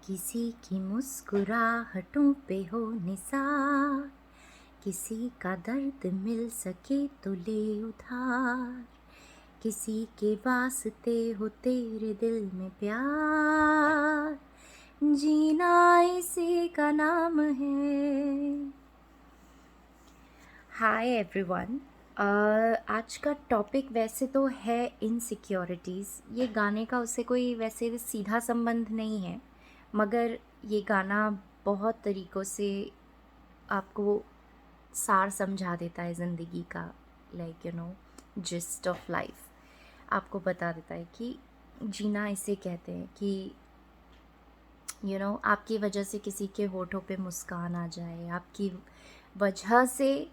किसी की मुस्कुराहटों पे हो निसार, किसी का दर्द मिल सके तो ले उधार, किसी के वास्ते हो तेरे दिल में प्यार, जीना इसी का नाम है। Hi everyone. आज का टॉपिक वैसे तो है इनसिक्योरिटीज़। ये गाने का उससे कोई वैसे सीधा संबंध नहीं है, मगर ये गाना बहुत तरीक़ों से आपको सार समझा देता है ज़िंदगी का, लाइक जिस्ट ऑफ लाइफ। आपको बता देता है कि जीना इसे कहते हैं कि आपकी वजह से किसी के होठों पे मुस्कान आ जाए, आपकी वजह से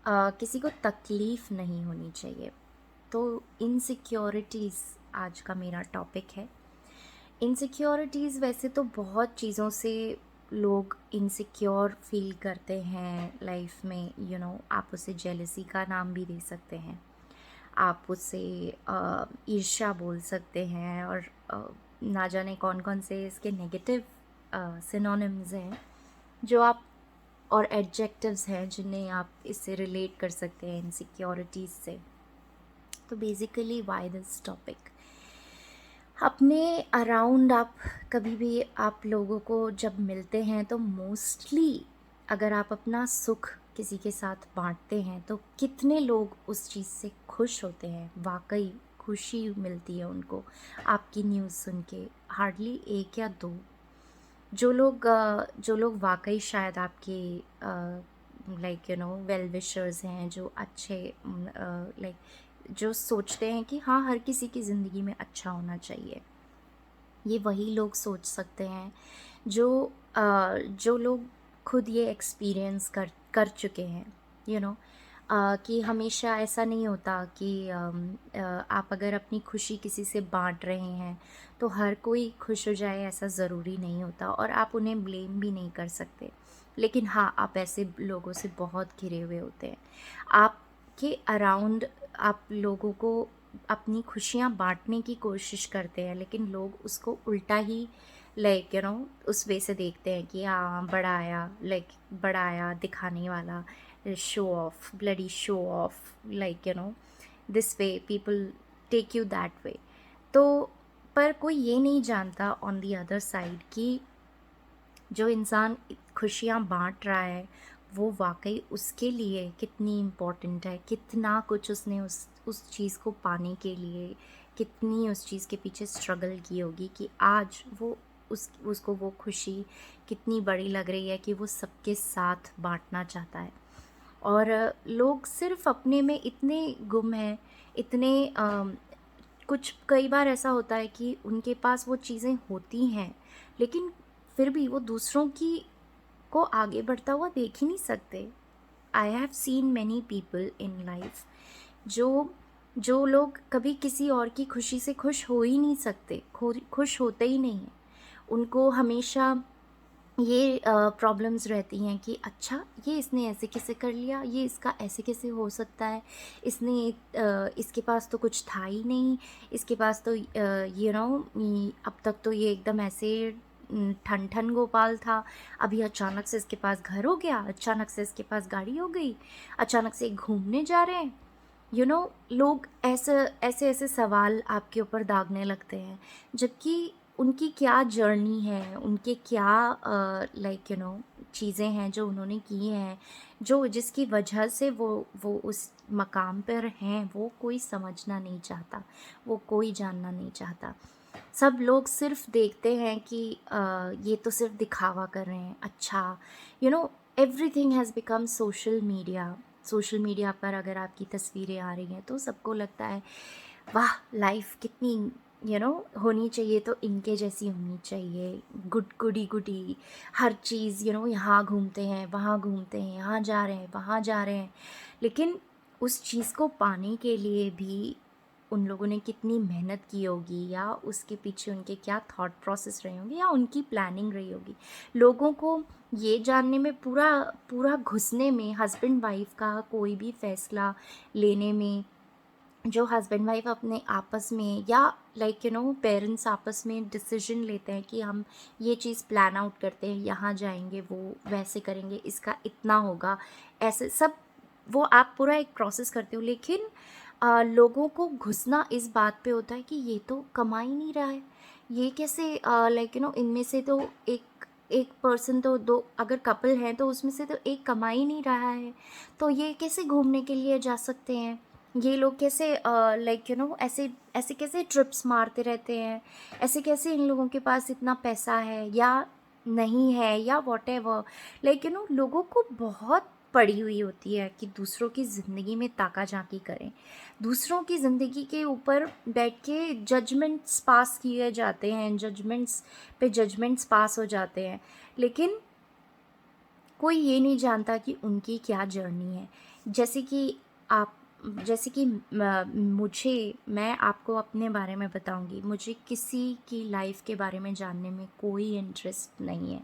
किसी को तकलीफ़ नहीं होनी चाहिए। तो इनसिक्योरिटीज़ आज का मेरा टॉपिक है। इनसिक्योरिटीज़ वैसे तो बहुत चीज़ों से लोग इनसिक्योर फील करते हैं लाइफ में। आप उसे जेलसी का नाम भी दे सकते हैं, आप उसे ईर्ष्या बोल सकते हैं, और ना जाने कौन कौन से इसके नेगेटिव सिनोनिम्स हैं जो आप, और एडजेक्टिव्स हैं जिन्हें आप इससे रिलेट कर सकते हैं इनसिक्योरिटीज़ से। तो बेसिकली व्हाई दिस टॉपिक, अपने अराउंड आप कभी भी आप लोगों को जब मिलते हैं तो मोस्टली अगर आप अपना सुख किसी के साथ बांटते हैं तो कितने लोग उस चीज़ से खुश होते हैं, वाकई खुशी मिलती है उनको आपकी न्यूज़ सुन के। हार्डली एक या दो जो लोग वाकई शायद आपके लाइक वेल विशर्स हैं, जो अच्छे लाइक जो सोचते हैं कि हाँ, हर किसी की ज़िंदगी में अच्छा होना चाहिए। ये वही लोग सोच सकते हैं जो लोग खुद ये एक्सपीरियंस कर चुके हैं। यू नो कि हमेशा ऐसा नहीं होता कि आप अगर अपनी खुशी किसी से बांट रहे हैं तो हर कोई खुश हो जाए, ऐसा ज़रूरी नहीं होता, और आप उन्हें ब्लेम भी नहीं कर सकते। लेकिन हाँ, आप ऐसे लोगों से बहुत घिरे हुए होते हैं। आपके अराउंड आप लोगों को अपनी खुशियाँ बांटने की कोशिश करते हैं, लेकिन लोग उसको उल्टा ही लाइक उस वे से देखते हैं कि हाँ, बड़ा आया, लाइक बड़ा आया दिखाने वाला, show off, bloody show off, like this way people take you that way. तो पर कोई ये नहीं जानता ऑन दी अदर साइड कि जो इंसान खुशियाँ बांट रहा है वो वाकई उसके लिए कितनी इम्पोर्टेंट है, कितना कुछ उसने उस चीज़ को पाने के लिए, कितनी उस चीज़ के पीछे स्ट्रगल की होगी कि आज वो उसको वो खुशी कितनी बड़ी लग रही है कि वो सबके साथ बांटना चाहता है। और लोग सिर्फ अपने में इतने गुम हैं, इतने कुछ कई बार ऐसा होता है कि उनके पास वो चीज़ें होती हैं, लेकिन फिर भी वो दूसरों की को आगे बढ़ता हुआ देख ही नहीं सकते। I have seen many people in life जो जो लोग कभी किसी और की खुशी से खुश हो ही नहीं सकते, खुश होते ही नहीं हैं। उनको हमेशा ये प्रॉब्लम्स रहती हैं कि अच्छा, ये इसने ऐसे कैसे कर लिया, ये इसका ऐसे कैसे हो सकता है, इसने इसके पास तो कुछ था ही नहीं, इसके पास तो अब तक तो ये एकदम ऐसे ठन ठन गोपाल था, अभी अचानक से इसके पास घर हो गया, अचानक से इसके पास गाड़ी हो गई, अचानक से घूमने जा रहे हैं। लोग ऐसे ऐसे ऐसे सवाल आपके ऊपर दागने लगते हैं, जबकि उनकी क्या जर्नी है, उनके क्या लाइक चीज़ें हैं जो उन्होंने की हैं, जो जिसकी वजह से वो उस मकाम पर हैं, वो कोई समझना नहीं चाहता, वो कोई जानना नहीं चाहता। सब लोग सिर्फ देखते हैं कि ये तो सिर्फ दिखावा कर रहे हैं। अच्छा, everything has become social media. Social media पर अगर आपकी तस्वीरें आ रही हैं तो सबको लगता है वाह, लाइफ कितनी होनी चाहिए, तो इनके जैसी होनी चाहिए, गुडी गुडी हर चीज़, यहाँ घूमते हैं, वहाँ घूमते हैं, यहाँ जा रहे हैं, वहाँ जा रहे हैं। लेकिन उस चीज़ को पाने के लिए भी उन लोगों ने कितनी मेहनत की होगी, या उसके पीछे उनके क्या थॉट प्रोसेस रहे होंगे, या उनकी प्लानिंग रही होगी। लोगों को ये जानने में पूरा पूरा घुसने में, हस्बैंड वाइफ का कोई भी फैसला लेने में, जो हस्बैंड वाइफ अपने आपस में या पेरेंट्स आपस में डिसीजन लेते हैं कि हम ये चीज़ प्लान आउट करते हैं, यहाँ जाएंगे, वो वैसे करेंगे, इसका इतना होगा, ऐसे सब वो आप पूरा एक प्रोसेस करते हो। लेकिन लोगों को घुसना इस बात पे होता है कि ये तो कमा ही नहीं रहा है, ये कैसे इनमें से तो एक एक पर्सन, तो दो अगर कपल हैं तो उसमें से तो एक कमा ही नहीं रहा है, तो ये कैसे घूमने के लिए जा सकते हैं, ये लोग कैसे ऐसे ऐसे कैसे ट्रिप्स मारते रहते हैं, ऐसे कैसे इन लोगों के पास इतना पैसा है या नहीं है, या वॉटेवर। लोगों को बहुत पड़ी हुई होती है कि दूसरों की ज़िंदगी में ताका झांकी करें, दूसरों की ज़िंदगी के ऊपर बैठ के जजमेंट्स पास किए जाते हैं, जजमेंट्स पे जजमेंट्स पास हो जाते हैं। लेकिन कोई ये नहीं जानता कि उनकी क्या जर्नी है। जैसे कि आप जैसे कि मैं आपको अपने बारे में बताऊंगी, मुझे किसी की लाइफ के बारे में जानने में कोई इंटरेस्ट नहीं है।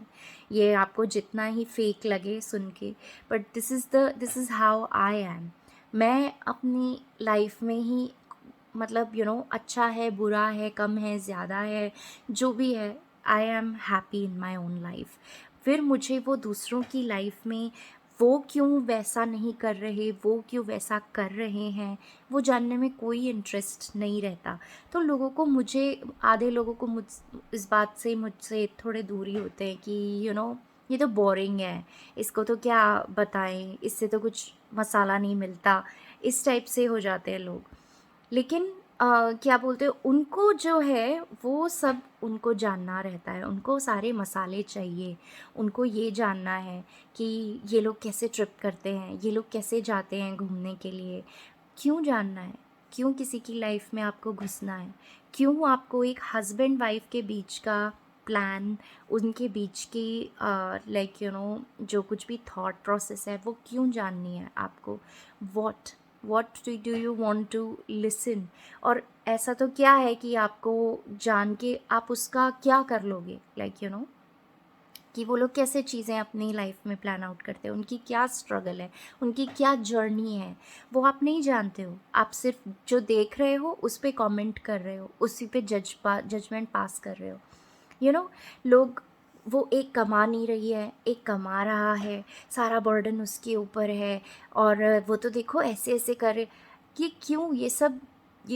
ये आपको जितना ही फेक लगे सुन के, but this is how I am. मैं अपनी लाइफ में ही अच्छा है, बुरा है, कम है, ज़्यादा है, जो भी है, I am happy in my own life. फिर मुझे वो दूसरों की लाइफ में वो क्यों वैसा नहीं कर रहे, वो क्यों वैसा कर रहे हैं, वो जानने में कोई इंटरेस्ट नहीं रहता। तो आधे लोगों को इस बात से मुझसे थोड़े दूरी होते हैं कि ये तो बोरिंग है, इसको तो क्या बताएं, इससे तो कुछ मसाला नहीं मिलता, इस टाइप से हो जाते हैं लोग। लेकिन क्या बोलते हैं, उनको जो है वो सब उनको जानना रहता है, उनको सारे मसाले चाहिए, उनको ये जानना है कि ये लोग कैसे ट्रिप करते हैं, ये लोग कैसे जाते हैं घूमने के लिए। क्यों जानना है? क्यों किसी की लाइफ में आपको घुसना है? क्यों आपको एक हस्बैंड वाइफ के बीच का प्लान, उनके बीच की जो कुछ भी थॉट प्रोसेस है वो क्यों जाननी है आपको? What what do you want to listen? और ऐसा तो क्या है कि आपको जान के आप उसका क्या कर लोगे? कि वो लोग कैसे चीज़ें अपनी लाइफ में प्लान आउट करते हैं, उनकी क्या स्ट्रगल है, उनकी क्या जर्नी है, वो आप नहीं जानते हो। आप सिर्फ जो देख रहे हो उस पे कमेंट कर रहे हो, उसी पे जजमेंट पास कर रहे हो। लोग, वो एक कमा नहीं रही है, एक कमा रहा है, सारा बर्डन उसके ऊपर है, और वो तो देखो ऐसे ऐसे करे। कि क्यों ये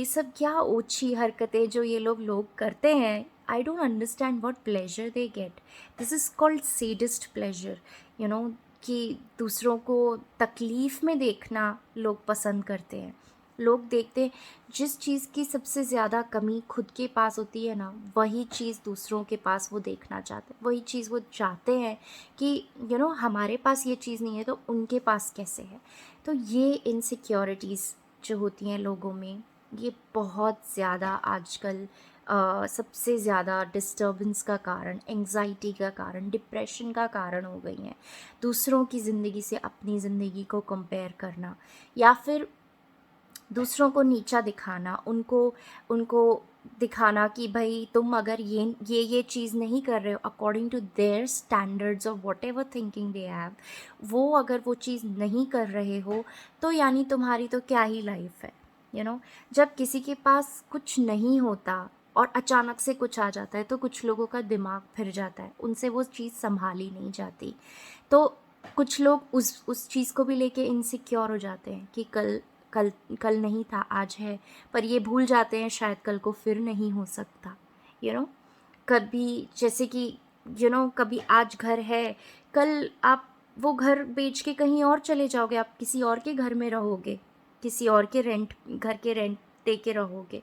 सब क्या ओछी हरकतें जो ये लोग करते हैं। I don't understand what pleasure they get. This is called sadist pleasure. You know कि दूसरों को तकलीफ़ में देखना लोग पसंद करते हैं। लोग देखते हैं, जिस चीज़ की सबसे ज़्यादा कमी खुद के पास होती है ना, वही चीज़ दूसरों के पास वो देखना चाहते हैं, वही चीज़ वो चाहते हैं कि हमारे पास ये चीज़ नहीं है तो उनके पास कैसे है। तो ये इनसिक्योरिटीज़ जो होती हैं लोगों में, ये बहुत ज़्यादा आजकल सबसे ज़्यादा डिस्टर्बेंस का कारण, एंग्जाइटी का कारण, डिप्रेशन का कारण हो गई हैं। दूसरों की ज़िंदगी से अपनी ज़िंदगी को कंपेयर करना, या फिर दूसरों को नीचा दिखाना, उनको उनको दिखाना कि भाई तुम अगर ये चीज़ नहीं कर रहे हो according to their standards of whatever thinking they have, वो अगर वो चीज़ नहीं कर रहे हो तो यानी तुम्हारी तो क्या ही लाइफ है। जब किसी के पास कुछ नहीं होता और अचानक से कुछ आ जाता है तो कुछ लोगों का दिमाग फिर जाता है, उनसे वो चीज़ संभाली नहीं जाती। तो कुछ लोग उस चीज़ को भी लेके इनसिक्योर हो जाते हैं कि कल कल कल नहीं था, आज है, पर ये भूल जाते हैं शायद कल को फिर नहीं हो सकता। यू नो कभी जैसे कि कभी आज घर है, कल आप वो घर बेच के कहीं और चले जाओगे, आप किसी और के घर में रहोगे, किसी और के घर के रेंट दे के रहोगे।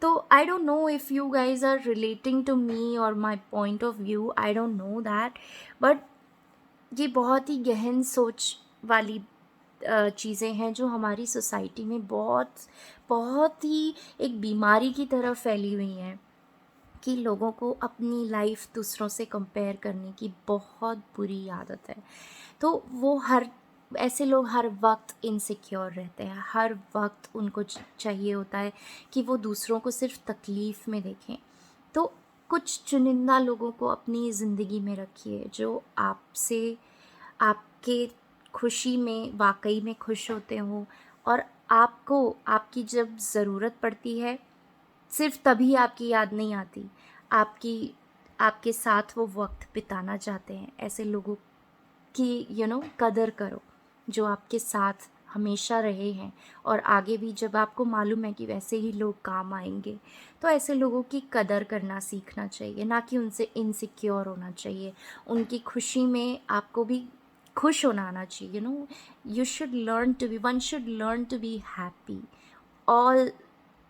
तो I don't know if you guys are relating to me और my point of view, I don't know that, but ये बहुत ही गहन सोच वाली चीज़ें हैं जो हमारी सोसाइटी में बहुत बहुत ही एक बीमारी की तरह फैली हुई हैं कि लोगों को अपनी लाइफ दूसरों से कंपेयर करने की बहुत बुरी आदत है। तो वो ऐसे लोग हर वक्त इनसिक्योर रहते हैं, हर वक्त उनको चाहिए होता है कि वो दूसरों को सिर्फ तकलीफ़ में देखें। तो कुछ चुनिंदा लोगों को अपनी ज़िंदगी में रखिए जो आपके खुशी में वाकई में खुश होते हों, और आपको आपकी जब ज़रूरत पड़ती है सिर्फ तभी आपकी याद नहीं आती, आपकी आपके साथ वो वक्त बिताना चाहते हैं। ऐसे लोगों की कदर करो जो आपके साथ हमेशा रहे हैं, और आगे भी जब आपको मालूम है कि वैसे ही लोग काम आएंगे, तो ऐसे लोगों की कदर करना सीखना चाहिए, ना कि उनसे इनसिक्योर होना चाहिए। उनकी खुशी में आपको भी खुश होना आना चाहिए। You should learn to be one should learn to be happy. all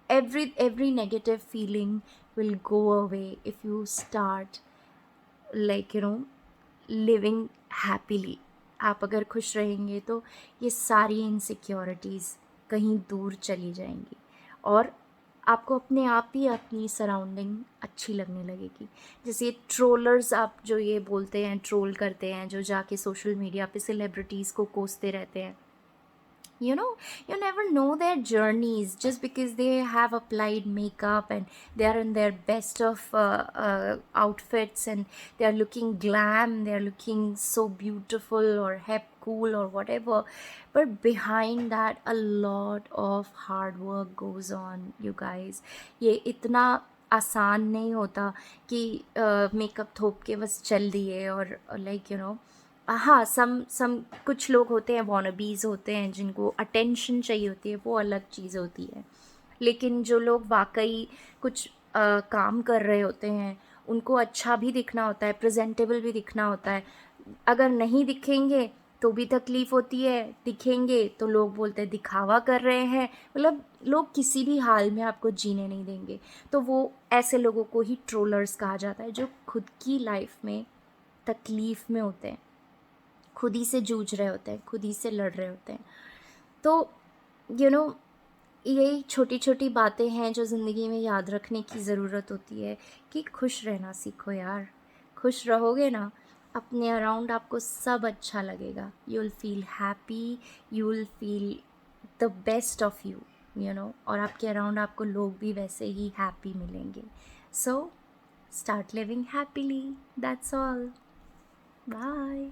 every negative feeling will go away if you start like living happily. आप अगर खुश रहेंगे तो ये सारी इनसिक्योरिटीज़ कहीं दूर चली जाएंगी, और आपको अपने आप ही अपनी सराउंडिंग अच्छी लगने लगेगी। जैसे ट्रोलर्स, आप जो ये बोलते हैं, ट्रोल करते हैं, जो जाके सोशल मीडिया पे सेलिब्रिटीज़ को कोसते रहते हैं, you know you never know their journeys. Just because they have applied makeup and they are in their best of outfits, and they are looking glam, they are looking so beautiful or hip, cool or whatever, but behind that a lot of hard work goes on, you guys. ये इतना आसान नहीं होता कि makeup थोप के बस चल दिए, और हाँ, सम कुछ लोग होते हैं, वॉनबीज़ होते हैं, जिनको अटेंशन चाहिए होती है, वो अलग चीज़ होती है। लेकिन जो लोग वाकई कुछ काम कर रहे होते हैं, उनको अच्छा भी दिखना होता है, प्रेजेंटेबल भी दिखना होता है। अगर नहीं दिखेंगे तो भी तकलीफ़ होती है, दिखेंगे तो लोग बोलते हैं दिखावा कर रहे हैं। मतलब लोग किसी भी हाल में आपको जीने नहीं देंगे। तो वो ऐसे लोगों को ही ट्रोलर्स कहा जाता है, जो खुद की लाइफ में तकलीफ़ में होते हैं, खुद ही से जूझ रहे होते हैं, खुद ही से लड़ रहे होते हैं। तो यू नो यही छोटी छोटी बातें हैं जो ज़िंदगी में याद रखने की ज़रूरत होती है, कि खुश रहना सीखो यार। खुश रहोगे ना, अपने अराउंड आपको सब अच्छा लगेगा। You will feel happy, you will feel the best of you, और आपके अराउंड आपको लोग भी वैसे ही हैप्पी मिलेंगे। So start living happily, that's all. Bye.